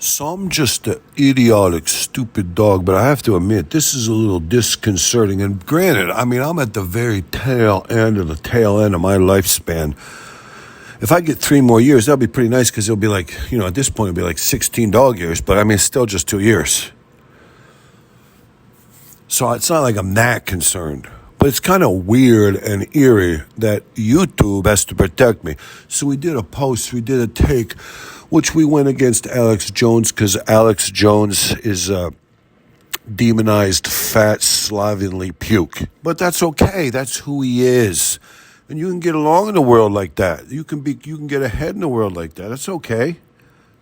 So I'm just an idiotic, stupid dog, but I have to admit, this is a little disconcerting. And granted, I mean, I'm at the very tail end of my lifespan. If I get 3 more years, that'll be pretty nice because it'll be like, at this point, it'll be like 16 dog years, but I mean, it's still just 2 years. So it's not like I'm that concerned. But it's kind of weird and eerie that YouTube has to protect me. So we did a take, which we went against Alex Jones because Alex Jones is a demonized, fat, slovenly puke. But that's okay. That's who he is. And you can get along in the world like that. You can get ahead in the world like that. That's okay.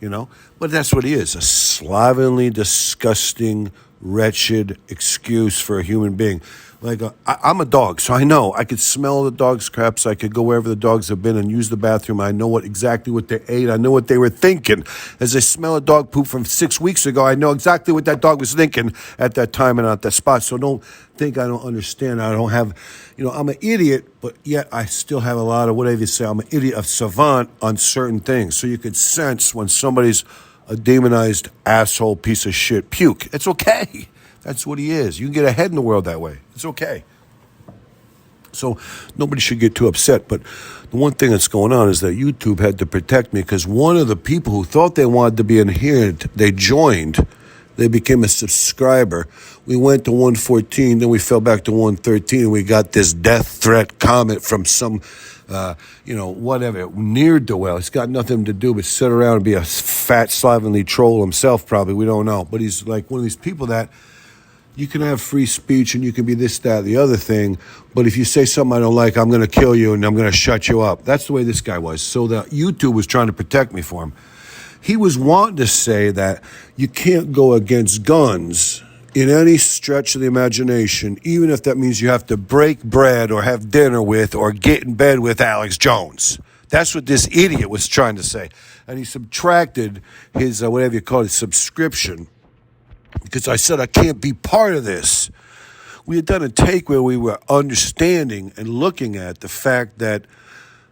But that's what he is, a slovenly, disgusting, wretched excuse for a human being. Like, I'm a dog, so I know. I could smell the dog's craps. I could go wherever the dogs have been and use the bathroom. I know exactly what they ate. I know what they were thinking. As I smell a dog poop from 6 weeks ago, I know exactly what that dog was thinking at that time and at that spot. So don't think I don't understand. I don't have, I'm an idiot, but yet I still have a lot of, whatever you say, I'm an idiot, a savant on certain things. So you could sense when somebody's a demonized asshole piece of shit puke. It's okay. That's what he is. You can get ahead in the world that way. It's okay. So nobody should get too upset. But the one thing that's going on is that YouTube had to protect me because one of the people who thought they wanted to be an adherent, they joined. They became a subscriber. We went to 114, then we fell back to 113, and we got this death threat comment from some, whatever, ne'er-do-well. It's got nothing to do but sit around and be a fat, slovenly troll himself, probably. We don't know. But he's like one of these people that you can have free speech and you can be this, that, the other thing. But if you say something I don't like, I'm going to kill you and I'm going to shut you up. That's the way this guy was. So the YouTube was trying to protect me for him. He was wanting to say that you can't go against guns in any stretch of the imagination, even if that means you have to break bread or have dinner with or get in bed with Alex Jones. That's what this idiot was trying to say. And he subtracted his, whatever you call it, subscription, because I said I can't be part of this. We had done a take where we were understanding and looking at the fact that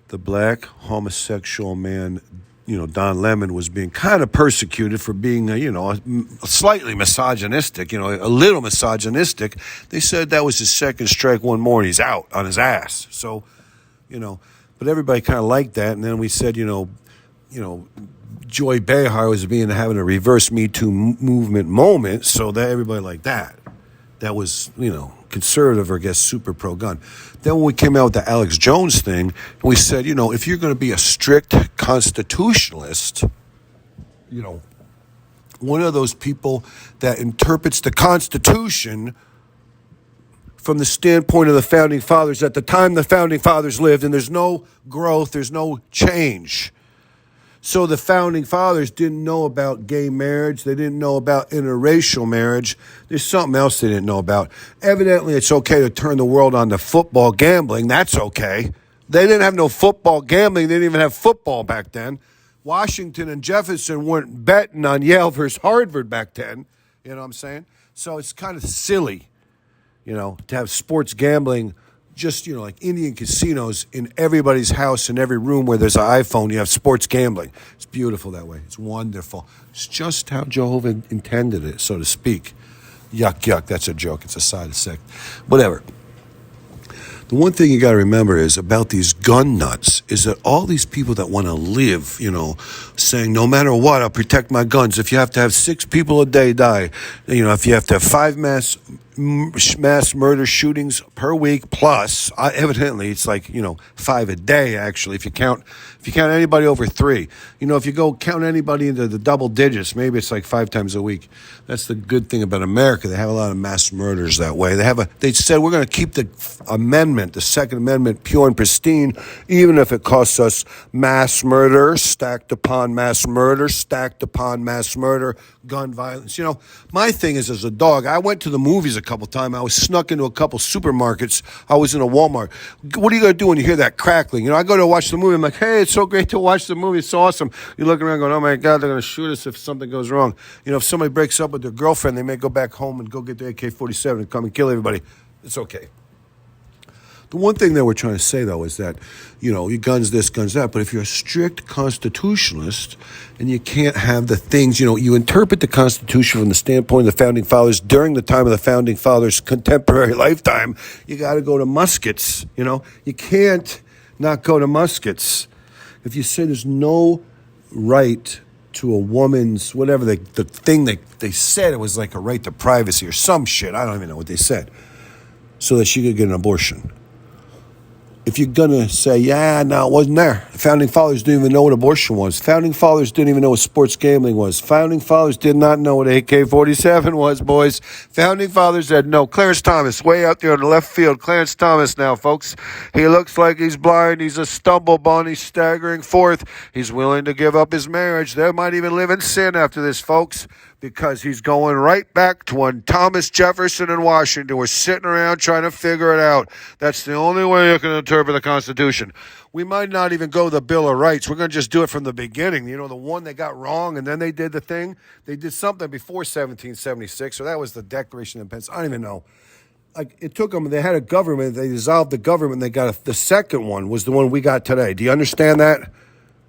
the black homosexual man, Don Lemon, was being kind of persecuted for being, slightly misogynistic, a little misogynistic. They said that was his second strike one more and he's out on his ass. So, but everybody kind of liked that. And then we said, Joy Behar was having a reverse Me Too movement moment, so that everybody liked that. That was, conservative or, I guess, super pro-gun. Then when we came out with the Alex Jones thing, we said, if you're going to be a strict constitutionalist, one of those people that interprets the Constitution from the standpoint of the Founding Fathers, at the time the Founding Fathers lived, and there's no growth, there's no change. So the Founding Fathers didn't know about gay marriage. They didn't know about interracial marriage. There's something else they didn't know about. Evidently, it's okay to turn the world on to football gambling. That's okay. They didn't have no football gambling. They didn't even have football back then. Washington and Jefferson weren't betting on Yale versus Harvard back then. You know what I'm saying? So it's kind of silly, to have sports gambling just, like Indian casinos in everybody's house, in every room where there's an iPhone, you have sports gambling. It's beautiful that way. It's wonderful. It's just how Jehovah intended it, so to speak. Yuck, yuck, that's a joke. It's a side effect. Whatever. The one thing you got to remember is about these gun nuts is that all these people that want to live, saying no matter what, I'll protect my guns. If you have to have 6 people a day die, if you have to have 5 mass murder shootings per week plus, evidently it's like 5 a day actually. If you count anybody over 3, if you go count anybody into the double digits, maybe it's like 5 times a week. That's the good thing about America. They have a lot of mass murders that way. They said we're going to keep the amendment, the Second Amendment, pure and pristine, even if it costs us mass murder stacked upon mass murder stacked upon mass murder, gun violence. My thing is, as a dog, I went to the movies a couple times. I was snuck into a couple supermarkets. I was in a Walmart. What are you going to do when you hear that crackling? I go to watch the movie. I'm like, hey, it's so great to watch the movie. It's so awesome. You look around going, oh, my God, they're going to shoot us if something goes wrong. If somebody breaks up with their girlfriend, they may go back home and go get their AK-47 and come and kill everybody. It's okay. The one thing that we're trying to say, though, is that, you guns this, guns that. But if you're a strict constitutionalist and you can't have the things, you interpret the Constitution from the standpoint of the Founding Fathers during the time of the Founding Fathers' contemporary lifetime, you got to go to muskets, You can't not go to muskets. If you say there's no right to a woman's, whatever the thing they said, it was like a right to privacy or some shit. I don't even know what they said. So that she could get an abortion. If you're going to say, no, it wasn't there. The Founding Fathers didn't even know what abortion was. Founding Fathers didn't even know what sports gambling was. Founding Fathers did not know what AK-47 was, boys. Founding Fathers said no. Clarence Thomas, way out there in the left field. Clarence Thomas now, folks. He looks like he's blind. He's a stumblebum. He's staggering forth. He's willing to give up his marriage. They might even live in sin after this, folks, because he's going right back to when Thomas Jefferson and Washington were sitting around trying to figure it out. That's the only way you can interpret the Constitution. We might not even go the Bill of Rights. We're going to just do it from the beginning. The one they got wrong, and then they did the thing. They did something before 1776, so that was the Declaration of Independence. I don't even know. It took them, they had a government, they dissolved the government, they got the second one was the one we got today. Do you understand that?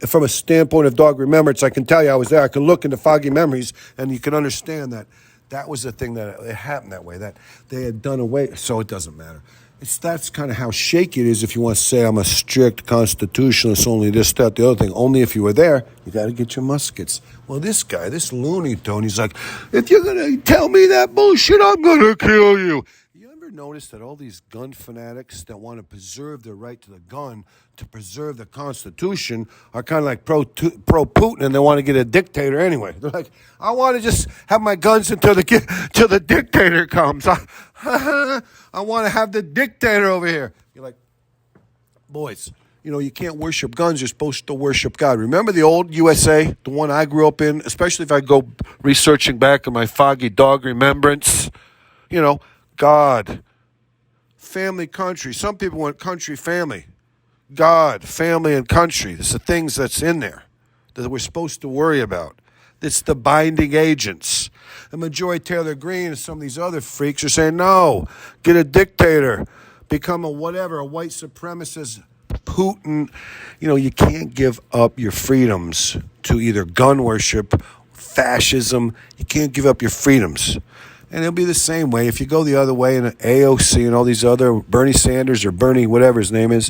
From a standpoint of dog remembrance, I can tell you I was there. I can look into foggy memories, and you can understand that was the thing that it happened that way, that they had done away. So it doesn't matter. That's kind of how shaky it is if you want to say I'm a strict constitutionalist, only this, that, the other thing. Only if you were there, you got to get your muskets. Well, this guy, this Looney Tone, he's like, if you're going to tell me that bullshit, I'm going to kill you. You ever notice that all these gun fanatics that want to preserve their right to the gun, to preserve the Constitution, are kind of like pro-Putin, and they want to get a dictator anyway. They're like, I want to just have my guns until the dictator comes. I want to have the dictator over here. You're like, boys, you can't worship guns. You're supposed to worship God. Remember the old USA, the one I grew up in, especially if I go researching back in my foggy dog remembrance, God, family, country. Some people want country, family. God, family, and country. It's the things that's in there that we're supposed to worry about. It's the binding agents. And Marjorie Taylor Greene and some of these other freaks are saying, no, get a dictator, become a whatever, a white supremacist, Putin. You can't give up your freedoms to either gun worship, fascism. You can't give up your freedoms. And it'll be the same way if you go the other way, and AOC and all these other Bernie Sanders or Bernie whatever his name is,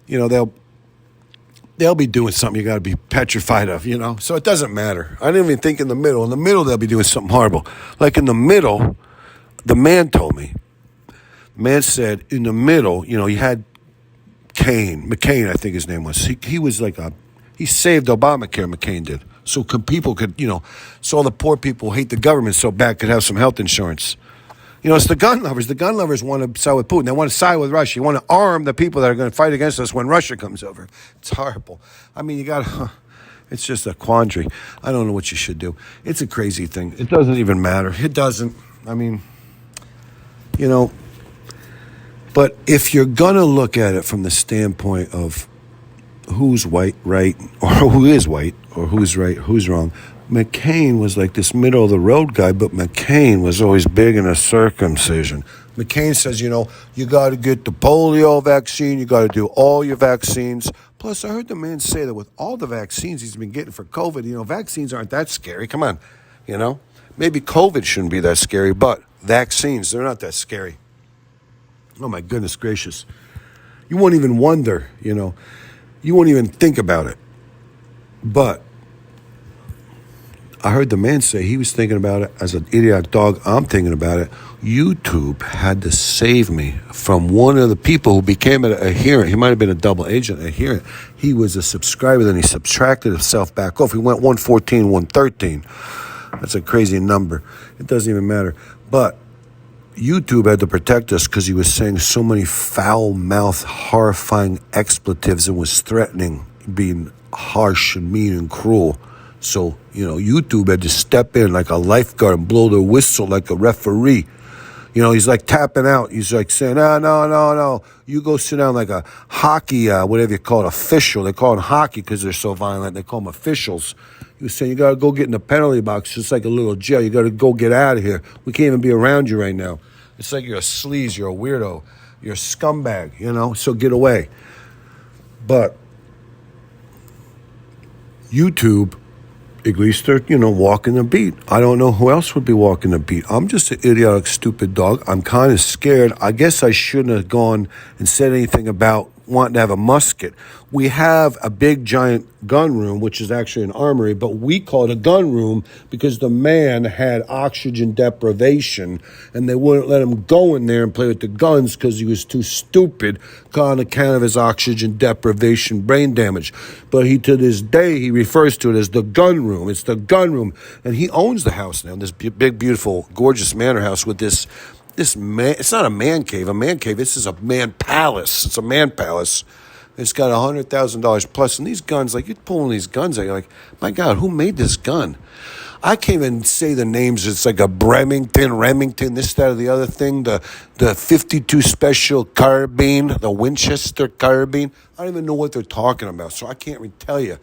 they'll be doing something you got to be petrified of, So it doesn't matter. I didn't even think in the middle. In the middle, they'll be doing something horrible. Like in the middle, the man told me. The man said in the middle, you had McCain, I think his name was. He was like he saved Obamacare, McCain did. So people could, so all the poor people who hate the government so bad could have some health insurance. It's the gun lovers. The gun lovers want to side with Putin. They want to side with Russia. You want to arm the people that are going to fight against us when Russia comes over. It's horrible. I mean, it's just a quandary. I don't know what you should do. It's a crazy thing. It doesn't even matter. It doesn't. I mean, but if you're going to look at it from the standpoint of who's white, right, or who is white, or who's right, who's wrong, McCain was like this middle-of-the-road guy, but McCain was always big in a circumcision. McCain says, you got to get the polio vaccine, you got to do all your vaccines. Plus, I heard the man say that with all the vaccines he's been getting for COVID, vaccines aren't that scary. Come on, Maybe COVID shouldn't be that scary, but vaccines, they're not that scary. Oh, my goodness gracious. You won't even wonder, You won't even think about it. But I heard the man say he was thinking about it as an idiotic dog. I'm thinking about it. YouTube had to save me from one of the people who became an adherent. He might have been a double agent adherent. He was a subscriber, then he subtracted himself back off. He went 114, 113. That's a crazy number. It doesn't even matter. But YouTube had to protect us because he was saying so many foul-mouthed, horrifying expletives and was threatening, being harsh and mean and cruel. So, YouTube had to step in like a lifeguard and blow the whistle like a referee. He's like tapping out. He's like saying, no. You go sit down like a hockey, whatever you call it, official. They call it hockey because they're so violent. They call them officials. He was saying, you got to go get in the penalty box. It's like a little jail. You got to go get out of here. We can't even be around you right now. It's like you're a sleaze. You're a weirdo. You're a scumbag, so get away. But YouTube, at least they're, walking the beat. I don't know who else would be walking the beat. I'm just an idiotic, stupid dog. I'm kind of scared. I guess I shouldn't have gone and said anything about wanting to have a musket. We have a big, giant gun room, which is actually an armory, but we call it a gun room because the man had oxygen deprivation, and they wouldn't let him go in there and play with the guns because he was too stupid on account of his oxygen deprivation brain damage. But to this day, he refers to it as the gun room. It's the gun room. And he owns the house now, this big, beautiful, gorgeous manor house with this man. It's not a man cave. This is a man palace. It's a man palace. It's got $100,000 plus. And these guns, like, you're pulling these guns out, you're like, my God, who made this gun? I can't even say the names. It's like a Remington, this, that, or the other thing. The 52 special carbine, the Winchester carbine. I don't even know what they're talking about, so I can't really tell you.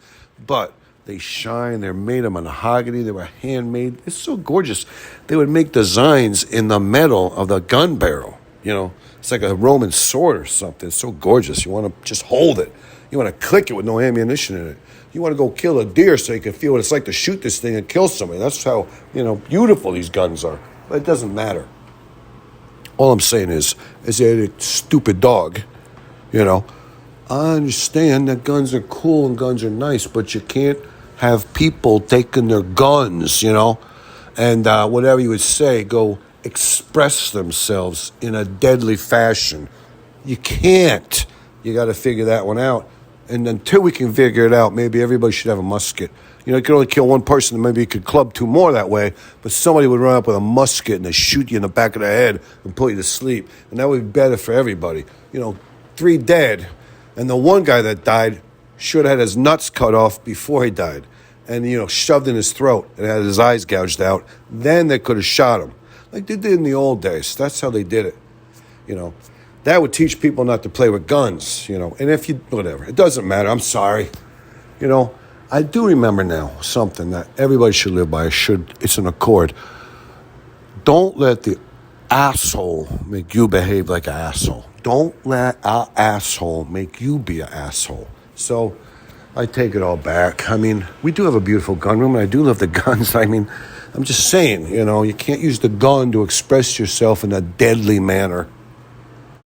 But they shine. They're made of mahogany. They were handmade. It's so gorgeous. They would make designs in the metal of the gun barrel. It's like a Roman sword or something. It's so gorgeous. You want to just hold it. You want to click it with no ammunition in it. You want to go kill a deer so you can feel what it's like to shoot this thing and kill somebody. That's how, beautiful these guns are. But it doesn't matter. All I'm saying is a stupid dog, I understand that guns are cool and guns are nice, but you can't have people taking their guns, and whatever you would say, go express themselves in a deadly fashion. You can't. You got to figure that one out. And until we can figure it out, maybe everybody should have a musket. You can only kill one person, and maybe you could club two more that way, but somebody would run up with a musket and they shoot you in the back of the head and put you to sleep. And that would be better for everybody. 3 dead, and the one guy that died should have had his nuts cut off before he died and, shoved in his throat and had his eyes gouged out. Then they could have shot him like they did in the old days. That's how they did it, That would teach people not to play with guns, And if whatever, it doesn't matter. I'm sorry. I do remember now something that everybody should live by. It's an accord. Don't let the asshole make you behave like an asshole. Don't let an asshole make you be an asshole. So I take it all back. We do have a beautiful gun room, and I do love the guns. I'm just saying, you can't use the gun to express yourself in a deadly manner.